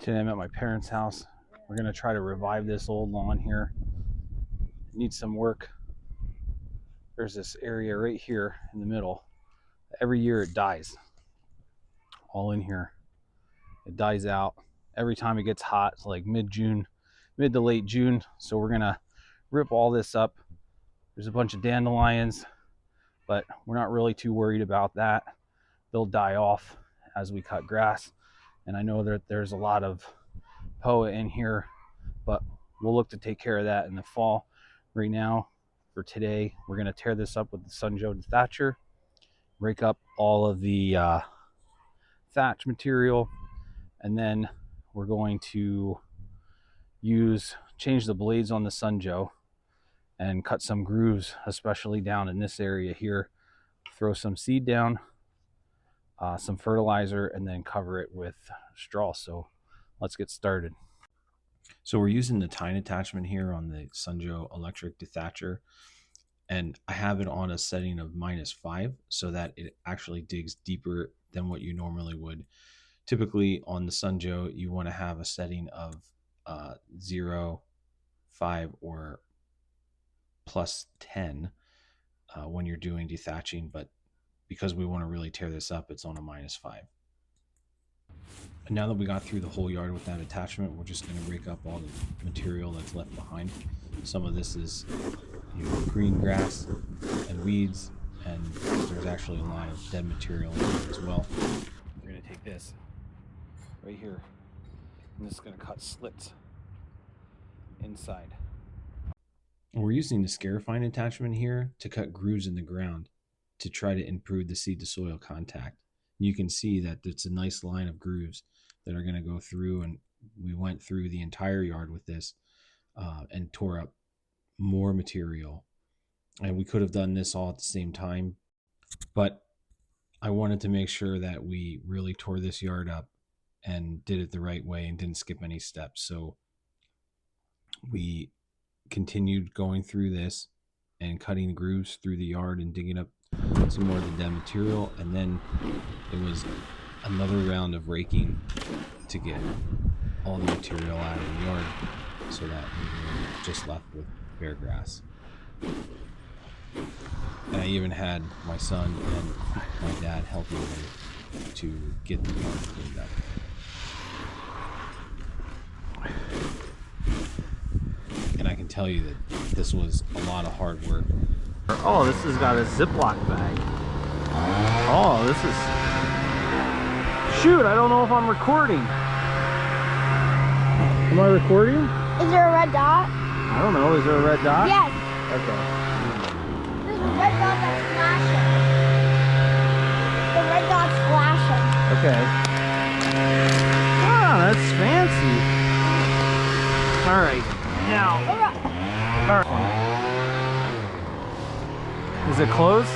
Today I'm at my parents' house. We're gonna try to revive this old lawn here. It needs some work. There's this area right here in the middle. Every year it dies. All in here. It dies out. Every time it gets hot, it's like mid-June, mid to late June. So we're gonna rip all this up. There's a bunch of dandelions, but we're not really too worried about that. They'll die off as we cut grass. And I know that there's a lot of POA in here, but we'll look to take care of that in the fall. Right now, for today, we're going to tear this up with the Sunjoe Dethatcher, rake up all of the thatch material, and then we're going to change the blades on the Sunjoe and cut some grooves, especially down in this area here. Throw some seed down, some fertilizer, and then cover it with straw. So let's get started. So we're using the tine attachment here on the Sunjoe electric dethatcher, and I have it on a setting of -5 so that it actually digs deeper than what you normally would. Typically on the Sunjoe, you want to have a setting of 0, 5, or +10 when you're doing dethatching, but because we want to really tear this up, it's on a -5. And now that we got through the whole yard with that attachment, we're just going to rake up all the material that's left behind. Some of this is green grass and weeds, and there's actually a lot of dead material in here as well. We're going to take this right here, and this is going to cut slits inside. And we're using the Scarifying attachment here to cut grooves in the ground to try to improve the seed to soil contact. You can see that it's a nice line of grooves that are going to go through, and we went through the entire yard with this and tore up more material. And we could have done this all at the same time, but I wanted to make sure that we really tore this yard up and did it the right way and didn't skip any steps. So we continued going through this and cutting grooves through the yard and digging up some more of the dead material, and then it was another round of raking to get all the material out of the yard so that we were just left with bare grass. And I even had my son and my dad helping me to get the yard cleaned up. And I can tell you that this was a lot of hard work. Oh, this has got a Ziploc bag. Oh, this is... Shoot, I don't know if I'm recording. Am I recording? Is there a red dot? I don't know. Is there a red dot? Yes. Okay. There's a red dot that's flashing. The red dot's flashing. Okay. Ah, that's fancy. All right. Now. All right. Is it closed? I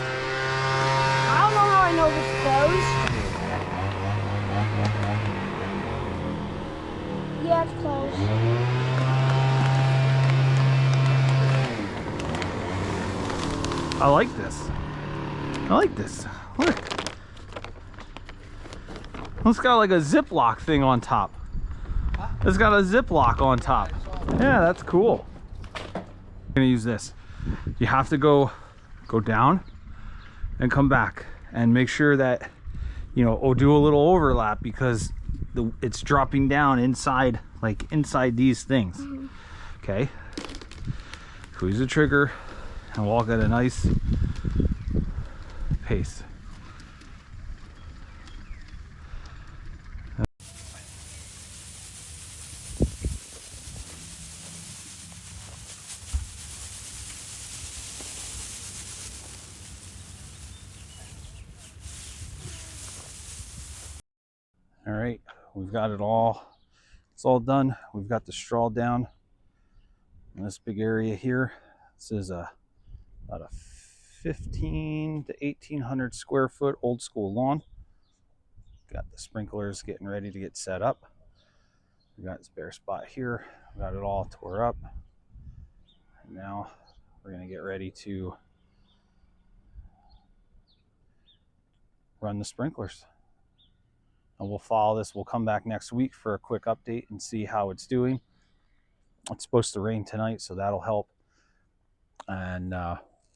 don't know how I know if it's closed. Yeah, it's closed. I like this. I like this. Look. It's got like a Ziploc thing on top. It's got a Ziploc on top. Yeah, that's cool. I'm gonna use this. You have to go down and come back and make sure that, do a little overlap because it's dropping down inside, like inside these things. Okay. Squeeze the trigger and walk at a nice pace. All right, we've got it all. It's all done. We've got the straw down in this big area here. This is about a 15 to 1800 square foot old school lawn. Got the sprinklers getting ready to get set up. We got this bare spot here. We got it all tore up. And now we're gonna get ready to run the sprinklers. and we'll follow this. We'll come back next week for a quick update and see how it's doing. It's supposed to rain tonight, so that'll help. And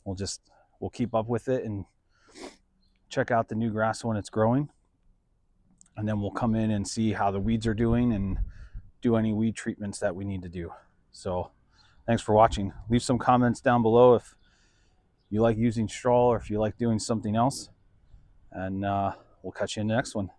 we'll keep up with it and check out the new grass when it's growing. And then we'll come in and see how the weeds are doing and do any weed treatments that we need to do. So thanks for watching. Leave some comments down below if you like using straw or if you like doing something else. And we'll catch you in the next one.